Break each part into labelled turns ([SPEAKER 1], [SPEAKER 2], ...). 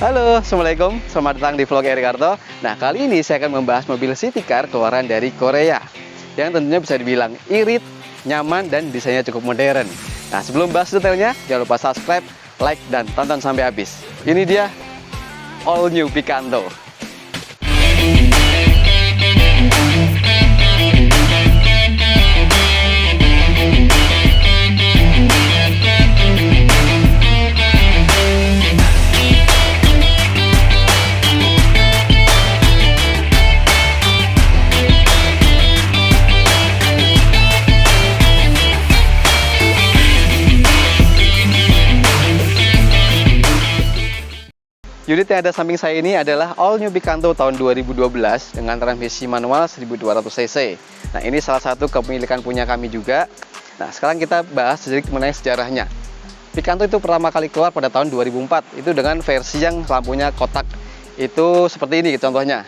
[SPEAKER 1] Halo, Assalamualaikum. Selamat datang di vlog Erikarto. Nah, kali ini saya akan membahas mobil city car keluaran dari Korea yang tentunya bisa dibilang irit, nyaman, dan desainnya cukup modern. Nah, sebelum bahas detailnya, jangan lupa subscribe, like, dan tonton sampai habis. Ini dia all new Picanto. Unit yang ada samping saya ini adalah all new Picanto tahun 2012 dengan transmisi manual 1200 cc. Nah, ini salah satu kepemilikan punya kami juga. Nah, sekarang kita bahas sedikit mengenai sejarahnya. Picanto itu pertama kali keluar pada tahun 2004, itu dengan versi yang lampunya kotak. Itu seperti ini contohnya.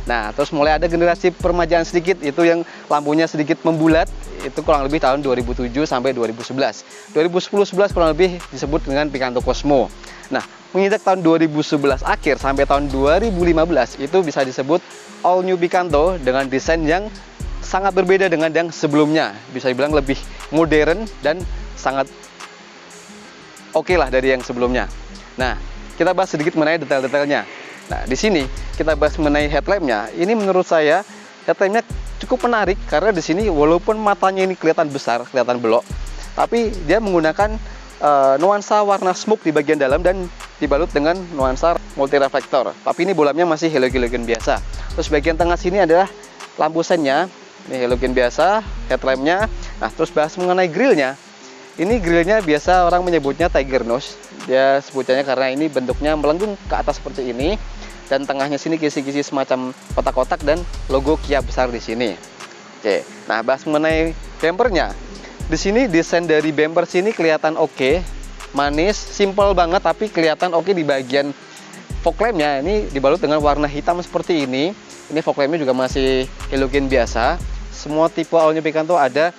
[SPEAKER 1] Nah, terus mulai ada generasi permajaan sedikit, itu yang lampunya sedikit membulat, itu kurang lebih tahun 2007 sampai 2011. 2010-11 kurang lebih disebut dengan Picanto Cosmo. Nah, menginjak tahun 2011 akhir sampai tahun 2015 itu bisa disebut all new Picanto dengan desain yang sangat berbeda dengan yang sebelumnya. Bisa dibilang lebih modern dan sangat oke lah dari yang sebelumnya. Nah, kita bahas sedikit mengenai detail-detailnya. Nah, di sini kita bahas mengenai headlampnya. Ini menurut saya headlampnya cukup menarik karena di sini walaupun matanya ini kelihatan besar, kelihatan belok, tapi dia menggunakan nuansa warna smoke di bagian dalam dan dibalut dengan nuansa multi reflektor. Tapi ini bolamnya masih halogen biasa. Terus bagian tengah sini adalah lampu sennya, ini halogen biasa, headlampnya. Nah, terus bahas mengenai grillnya. Ini grillnya biasa orang menyebutnya tiger nose. Dia sebutannya karena ini bentuknya melengkung ke atas seperti ini, dan tengahnya sini kisi-kisi semacam kotak-kotak dan logo Kia besar di sini. Oke, nah bahas mengenai bumpernya. Di sini desain dari bumper sini kelihatan oke, manis, simple banget, tapi kelihatan oke di bagian fog lampnya. Ini dibalut dengan warna hitam seperti ini. Ini fog lampnya juga masih halogen biasa. Semua tipe all new Picanto ada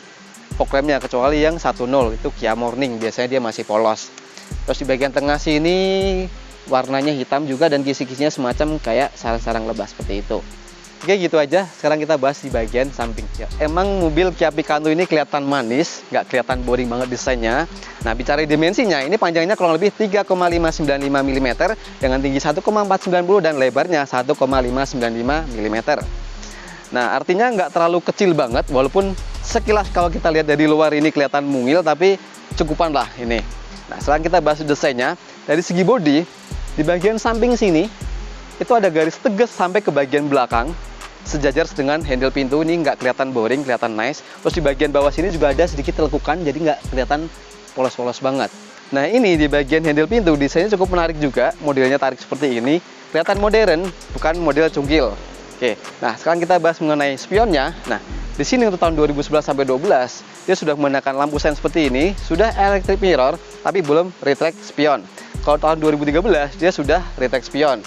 [SPEAKER 1] fog lampnya kecuali yang 10 itu Kia Morning, biasanya dia masih polos. Terus di bagian tengah sini warnanya hitam juga dan kisi-kisinya semacam kayak sarang-sarang lebah seperti itu. Oke, gitu aja. Sekarang kita bahas di bagian samping. Ya, emang mobil Kia Picanto ini kelihatan manis, nggak kelihatan boring banget desainnya. Nah, bicara dimensinya, ini panjangnya kurang lebih 3,595 mm dengan tinggi 1,490 dan lebarnya 1,595 mm. Nah, artinya nggak terlalu kecil banget, walaupun sekilas kalau kita lihat dari luar ini kelihatan mungil, tapi cukupan lah ini. Nah, sekarang kita bahas desainnya. Dari segi bodi, di bagian samping sini, itu ada garis tegas sampai ke bagian belakang, sejajar dengan handle pintu. Ini nggak kelihatan boring, kelihatan nice. Terus di bagian bawah sini juga ada sedikit telekukan, jadi nggak kelihatan polos-polos banget. Nah, ini di bagian handle pintu, desainnya cukup menarik juga. Modelnya tarik seperti ini, kelihatan modern, bukan model cungkil. Oke, nah sekarang kita bahas mengenai spionnya. Nah, di sini untuk tahun 2011 sampai 2012, dia sudah menggunakan lampu sen seperti ini, sudah electric mirror, tapi belum retract spion. Kalau tahun 2013, dia sudah retract spion.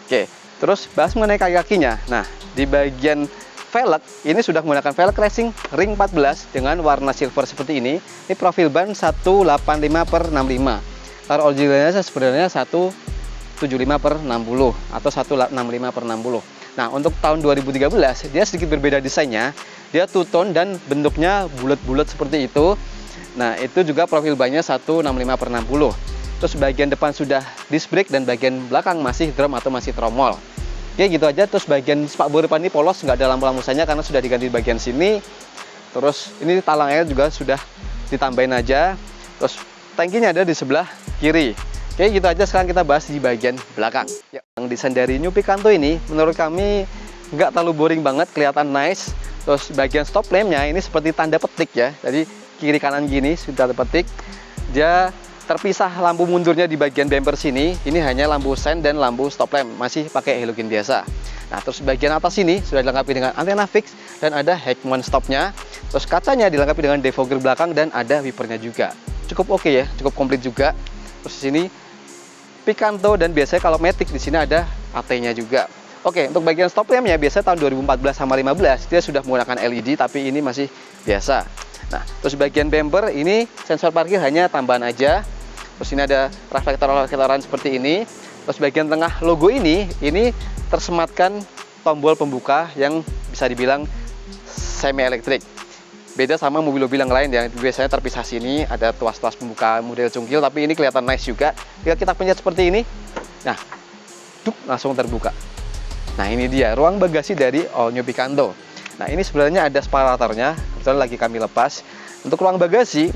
[SPEAKER 1] Oke, terus bahas mengenai kaki-kakinya. Nah, di bagian velg, ini sudah menggunakan velg racing ring 14 dengan warna silver seperti ini. Ini profil ban 185/65. Kalau originalnya sebenarnya 175/60 atau 165/60. Nah, untuk tahun 2013, dia sedikit berbeda desainnya. Dia two-tone dan bentuknya bulat-bulat seperti itu. Nah, itu juga profil bannya 165/60. Terus bagian depan sudah disc brake dan bagian belakang masih drum atau masih tromol. Oke, gitu aja. Terus bagian spakbor depan ini polos, nggak ada lampu-lampu sennya karena sudah diganti di bagian sini. Terus ini talang air juga sudah ditambahin aja. Terus tangkinya ada di sebelah kiri. Oke, gitu aja. Sekarang kita bahas di bagian belakang. Ya, yang desain dari new Picanto ini menurut kami nggak terlalu boring banget, kelihatan nice. Terus bagian stop lampnya ini seperti tanda petik ya. Jadi kiri kanan gini sudah terpetik. Dia terpisah lampu mundurnya di bagian bumper sini. Ini hanya lampu sen dan lampu stop lamp, masih pakai halogen biasa. Nah, terus bagian atas sini sudah dilengkapi dengan antena fix dan ada Heckman stopnya. Terus kacanya dilengkapi dengan defogger belakang dan ada wipernya juga. Cukup oke ya, cukup komplit juga. Terus di sini Picanto dan biasanya kalau Matic di sini ada AT-nya juga. Oke, untuk bagian stop lampnya biasa tahun 2014 sama 15 dia sudah menggunakan LED, tapi ini masih biasa. Nah, terus bagian bumper ini sensor parkir hanya tambahan aja. Terus ini ada reflektoran seperti ini. Terus bagian tengah logo ini tersematkan tombol pembuka yang bisa dibilang semi elektrik. Beda sama mobil-mobil yang lain yang biasanya terpisah sini, ada tuas-tuas pembuka model cungkil, tapi ini kelihatan nice juga. Jika kita pencet seperti ini, nah, langsung terbuka. Nah, ini dia ruang bagasi dari All New Picanto. Nah, ini sebenarnya ada separatornya, kebetulan lagi kami lepas. Untuk ruang bagasi,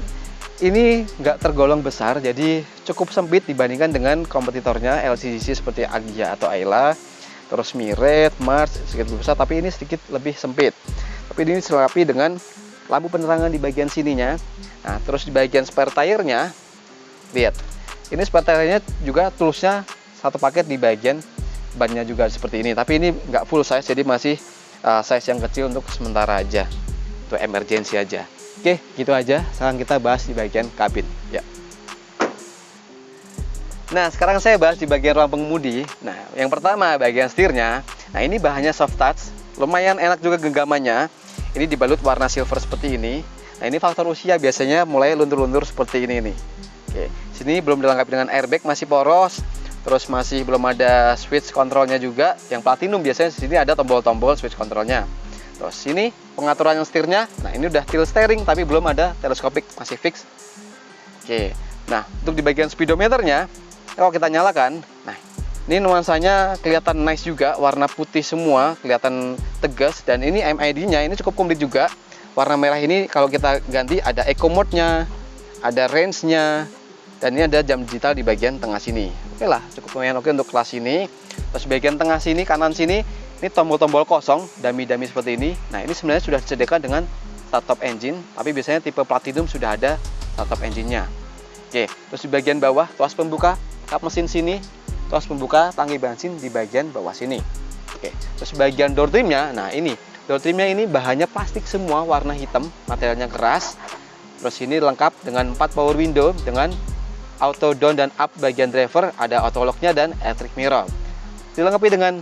[SPEAKER 1] ini nggak tergolong besar, jadi cukup sempit dibandingkan dengan kompetitornya LCGC seperti Agya atau Ayla, terus Miret, Mars, sedikit lebih besar, tapi ini sedikit lebih sempit. Tapi ini dilengkapi dengan lampu penerangan di bagian sininya. Nah, terus di bagian spare tire-nya, lihat, ini spare tire-nya juga toolsnya satu paket di bagian bannya juga seperti ini. Tapi ini nggak full size, jadi masih size yang kecil untuk sementara aja, untuk emergency aja. Oke, gitu aja. Sekarang kita bahas di bagian kabin. Ya. Nah, sekarang saya bahas di bagian ruang pengemudi. Nah, yang pertama bagian setirnya. Nah, ini bahannya soft touch, lumayan enak juga genggamannya. Ini dibalut warna silver seperti ini. Nah, ini faktor usia biasanya mulai luntur-luntur seperti ini nih. Oke, sini belum dilengkapi dengan airbag, masih poros. Terus masih belum ada switch kontrolnya juga. Yang platinum biasanya di sini ada tombol-tombol switch kontrolnya. Terus sini pengaturan yang setirnya. Nah, ini udah tilt steering tapi belum ada teleskopik, masih fix. Oke. Nah, untuk di bagian speedometernya, kalau kita nyalakan, nah, ini nuansanya kelihatan nice juga, warna putih semua, kelihatan tegas, dan ini MID-nya ini cukup komplit juga. Warna merah ini kalau kita ganti ada eco mode-nya, ada range-nya, dan ini ada jam digital di bagian tengah sini. Oke lah, cukup lumayan oke untuk kelas ini. Terus bagian tengah sini, kanan sini, ini tombol-tombol kosong, dummy-dummy seperti ini. Nah, ini sebenarnya sudah disediakan dengan start-top engine, tapi biasanya tipe platinum sudah ada start-top engine-nya. Oke, terus di bagian bawah, tuas pembuka kap mesin sini, tuas pembuka tangki bensin di bagian bawah sini. Oke, terus bagian door trim-nya, nah ini, door trim-nya ini bahannya plastik semua, warna hitam, materialnya keras. Terus ini lengkap dengan 4 power window, dengan auto down dan up bagian driver, ada auto lock-nya dan electric mirror. Dilengkapi dengan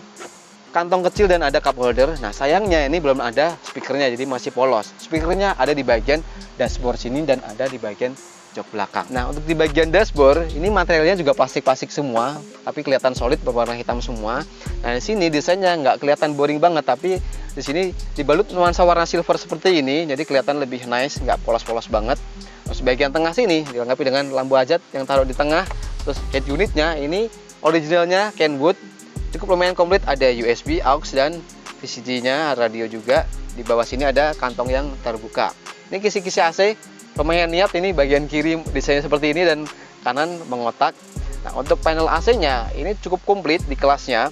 [SPEAKER 1] kantong kecil dan ada cup holder. Nah, sayangnya ini belum ada speakernya, jadi masih polos. Speakernya ada di bagian dashboard sini dan ada di bagian jok belakang. Nah, untuk di bagian dashboard ini materialnya juga plastik-plastik semua, tapi kelihatan solid, berwarna hitam semua. Nah, di sini desainnya nggak kelihatan boring banget, tapi di sini dibalut nuansa warna silver seperti ini, jadi kelihatan lebih nice, nggak polos-polos banget. Terus bagian tengah sini dilengkapi dengan lampu hajat yang taruh di tengah. Terus head unitnya ini originalnya Kenwood, cukup lumayan komplit, ada USB, AUX dan VCD-nya, radio juga. Di bawah sini ada kantong yang terbuka. Ini kisi-kisi AC lumayan niat, ini bagian kiri desainnya seperti ini dan kanan mengotak. Nah, untuk panel AC-nya ini cukup komplit di kelasnya.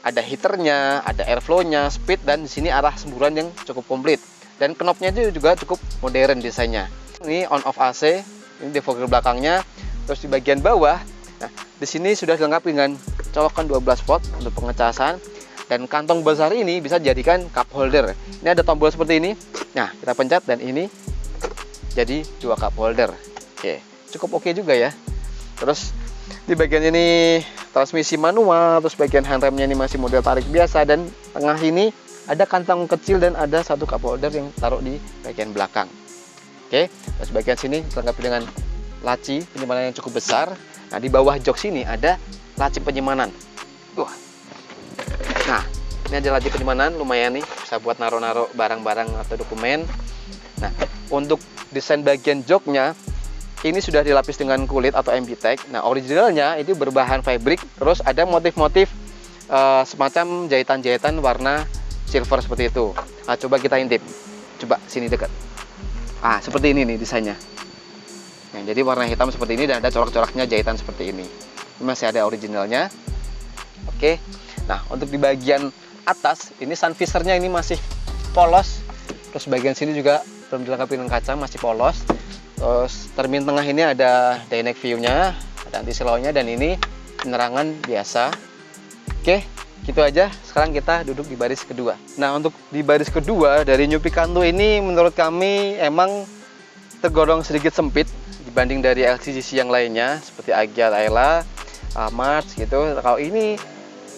[SPEAKER 1] Ada heaternya, ada airflow-nya, speed, dan di sini arah semburan yang cukup komplit. Dan knopnya itu juga cukup modern desainnya. Ini on off AC, ini defogger belakangnya. Terus di bagian bawah, nah di sini sudah dilengkapi dengan colokan 12 volt untuk pengecasan, dan kantong besar ini bisa dijadikan cup holder. Ini ada tombol seperti ini. Nah, kita pencet dan ini jadi 2 cup holder. Oke, cukup oke juga ya. Terus di bagian ini transmisi manual, terus bagian handremnya ini masih model tarik biasa, dan tengah ini ada kantong kecil dan ada 1 cup holder yang taruh di bagian belakang. Oke, terus bagian sini dilengkapi dengan laci penyimpanan yang cukup besar. Nah, di bawah jok sini ada laci penyimpanan. Wah. Nah, ini ada laci penyimpanan lumayan nih, bisa buat naruh-naruh barang-barang atau dokumen. Nah, untuk desain bagian joknya ini sudah dilapis dengan kulit atau MBTEC. Nah, originalnya itu berbahan fabric, terus ada motif-motif semacam jahitan-jahitan warna silver seperti itu. Nah, coba kita intip. Coba sini dekat. Ah, seperti ini nih desainnya. Nah, jadi warna hitam seperti ini dan ada corak-coraknya jahitan seperti ini. Ini masih ada originalnya. Oke. Nah, untuk di bagian atas ini sun visor-nya ini masih polos. Terus bagian sini juga belum dilengkapi dengan kaca, masih polos. Terus termin tengah ini ada dynamic view-nya, ada anti slow-nya, dan ini penerangan biasa. Oke, gitu aja. Sekarang kita duduk di baris kedua. Nah, untuk di baris kedua dari New Picanto ini menurut kami emang tergolong sedikit sempit dibanding dari LCGC yang lainnya seperti Agya, Ayla, Mars gitu. Kalau ini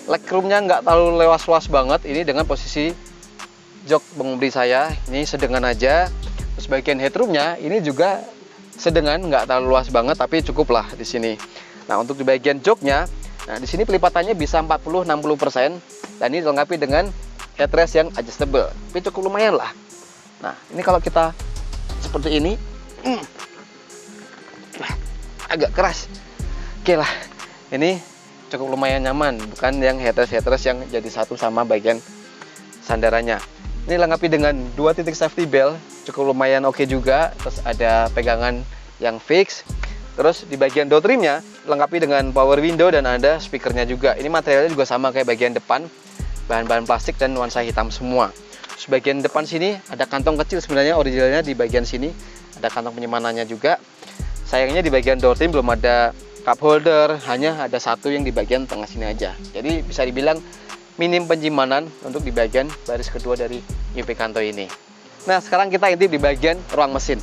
[SPEAKER 1] legroom-nya nggak terlalu luas-luas banget. Ini dengan posisi jok pengemudi saya ini sedengan aja. Terus bagian headroom-nya ini juga sedengan, nggak terlalu luas banget, tapi cukup lah di sini. Nah, untuk di bagian joknya, nah di sini pelipatannya bisa 40-60%, dan ini dilengkapi dengan headrest yang adjustable, tapi cukup lumayan lah. Nah, ini kalau kita seperti ini, agak keras. Oke lah, ini cukup lumayan nyaman, bukan yang headrest yang jadi satu sama bagian sandarannya. Ini lengkapi dengan 2 titik safety belt, cukup lumayan oke juga. Terus ada pegangan yang fix. Terus di bagian door trimnya lengkapi dengan power window dan ada speakernya juga. Ini materialnya juga sama kayak bagian depan, bahan-bahan plastik dan nuansa hitam semua. Terus bagian depan sini ada kantong kecil, sebenarnya originalnya di bagian sini ada kantong penyimpanan juga. Sayangnya di bagian door trim belum ada cup holder, hanya ada satu yang di bagian tengah sini aja. Jadi bisa dibilang minim penyimpanan untuk di bagian baris kedua dari New Picanto ini. Nah, sekarang kita intip di bagian ruang mesin.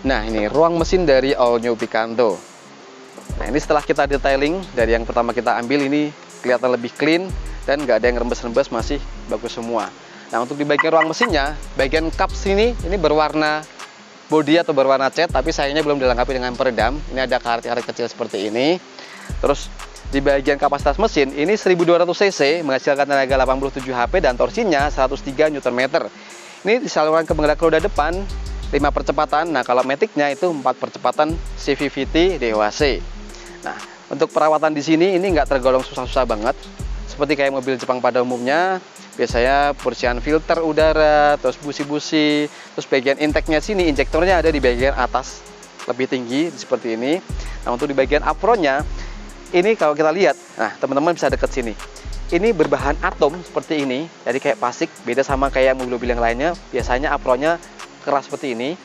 [SPEAKER 1] Nah, ini ruang mesin dari All New Picanto. Nah, ini setelah kita detailing dari yang pertama kita ambil, ini kelihatan lebih clean dan nggak ada yang rembes-rembes, masih bagus semua. Nah, untuk di bagian ruang mesinnya, bagian kap sini ini berwarna bodi atau berwarna cat, tapi sayangnya belum dilengkapi dengan peredam. Ini ada karet-karet kecil seperti ini. Terus di bagian kapasitas mesin ini 1200 cc menghasilkan tenaga 87 HP dan torsinya 103 Nm. Ini disalurkan ke penggerak roda depan 5 percepatan. Nah, kalau maticnya itu 4 percepatan CVT DOHC. Nah, untuk perawatan di sini ini nggak tergolong susah-susah banget. Seperti kayak mobil Jepang pada umumnya, biasanya pembersihan filter udara, terus busi-busi, terus bagian intake-nya sini, injektornya ada di bagian atas lebih tinggi seperti ini. Nah, untuk di bagian apronnya ini kalau kita lihat, nah teman-teman bisa deket sini. Ini berbahan atom seperti ini, jadi kayak plastik, beda sama kayak mobil-mobil yang lainnya. Biasanya apronnya keras seperti ini.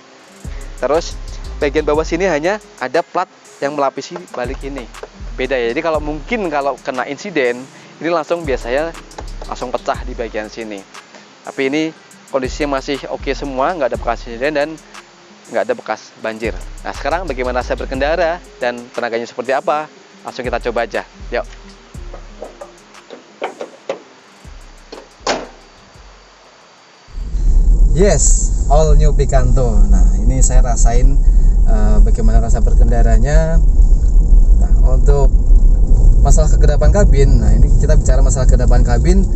[SPEAKER 1] Terus bagian bawah sini hanya ada plat yang melapisi balik ini. Beda ya. Jadi kalau kena insiden, ini biasanya langsung pecah di bagian sini. Tapi ini kondisinya masih oke semua, nggak ada bekas insiden dan nggak ada bekas banjir. Nah, sekarang bagaimana saya berkendara dan tenaganya seperti apa? Langsung kita coba aja. Yuk. Yes, All New Picanto. Nah, ini saya rasain bagaimana rasa berkendaranya. Nah, untuk masalah kegedapan kabin, nah ini kita bicara masalah kegedapan kabin,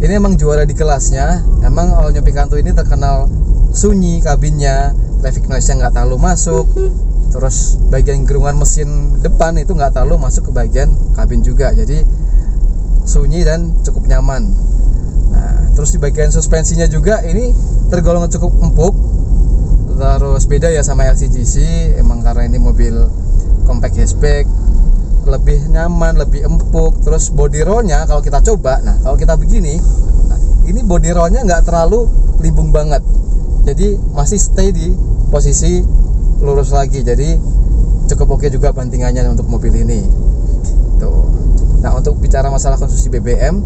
[SPEAKER 1] ini emang juara di kelasnya. Emang All New Picanto ini terkenal sunyi kabinnya, traffic noise-nya nggak terlalu masuk, terus bagian gerungan mesin depan itu nggak terlalu masuk ke bagian kabin juga, jadi sunyi dan cukup nyaman. Nah, terus di bagian suspensinya juga ini tergolong cukup empuk, terus beda ya sama LCGC, emang karena ini mobil compact hatchback, lebih nyaman, lebih empuk. Terus body roll-nya kalau kita coba, nah kalau kita begini, nah, ini body roll-nya nggak terlalu limbung banget, jadi masih stay di posisi lurus lagi, jadi cukup oke juga bantingannya untuk mobil ini. Tuh. Nah, untuk bicara masalah konsumsi BBM,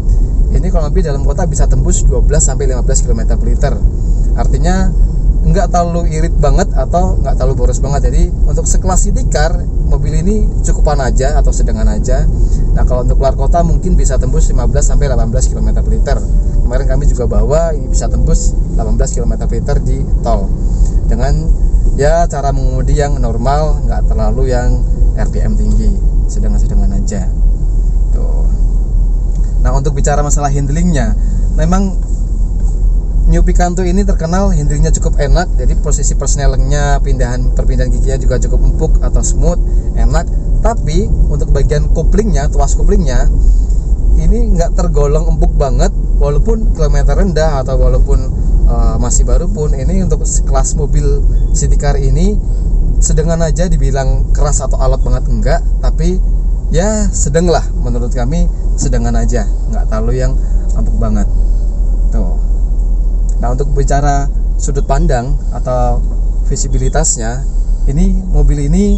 [SPEAKER 1] ini kalau lebih dalam kota bisa tembus 12-15 km per liter. Artinya nggak terlalu irit banget atau nggak terlalu boros banget. Jadi untuk sekelas city car, mobil ini cukupan aja atau sedengan aja. Nah, kalau untuk keluar kota mungkin bisa tembus 15-18 km per liter. Kemarin kami juga bawa, ini bisa tembus 18 km per liter di tol dengan ya cara mengemudi yang normal, nggak terlalu yang RPM tinggi, sedengan-sedengan aja. Tuh. Nah, untuk bicara masalah handlingnya, memang New Picanto ini terkenal handlingnya cukup enak. Jadi posisi persnelingnya, perpindahan giginya juga cukup empuk atau smooth, enak. Tapi untuk bagian couplingnya, tuas couplingnya ini nggak tergolong empuk banget, walaupun kilometer rendah atau walaupun masih baru pun. Ini untuk sekelas mobil city car ini sedengan aja, dibilang keras atau alot banget enggak, tapi ya sedang lah, menurut kami sedengan aja, nggak terlalu yang empuk banget. Tuh. Nah, untuk bicara sudut pandang atau visibilitasnya, ini mobil ini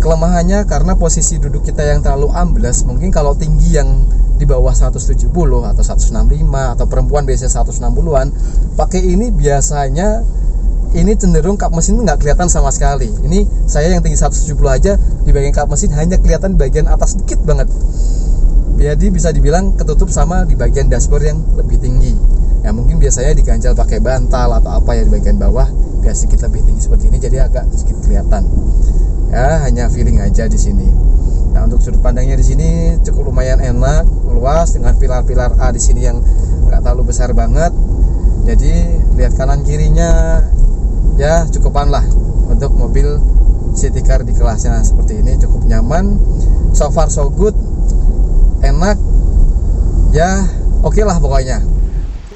[SPEAKER 1] kelemahannya karena posisi duduk kita yang terlalu ambles. Mungkin kalau tinggi yang di bawah 170 atau 165 atau perempuan biasanya 160-an, pakai ini biasanya ini cenderung kap mesin nggak kelihatan sama sekali. Ini saya yang tinggi 170 aja, di bagian kap mesin hanya kelihatan bagian atas dikit banget.
[SPEAKER 2] Jadi bisa dibilang ketutup sama di bagian dashboard yang lebih tinggi. Ya mungkin biasanya diganjal pakai bantal atau apa ya di bagian bawah, biar sedikit lebih tinggi seperti ini, jadi agak sedikit kelihatan. Ya hanya feeling aja di sini. Nah untuk sudut pandangnya di sini cukup lumayan enak, luas dengan pilar-pilar A di sini yang nggak terlalu besar banget. Jadi lihat kanan kirinya ya cukupan lah untuk mobil city car di kelasnya seperti ini, cukup nyaman. So far so good, enak, ya oke lah pokoknya.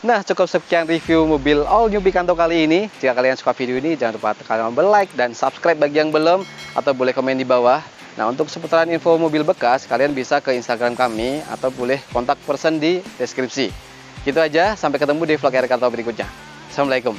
[SPEAKER 1] Nah, cukup sekian review mobil all new Picanto kali ini. Jika kalian suka video ini, jangan lupa tekan tombol like dan subscribe bagi yang belum, atau boleh komen di bawah. Nah, untuk seputaran info mobil bekas, kalian bisa ke Instagram kami atau boleh kontak person di deskripsi. Gitu aja, sampai ketemu di vlog Erikanto berikutnya. Assalamualaikum.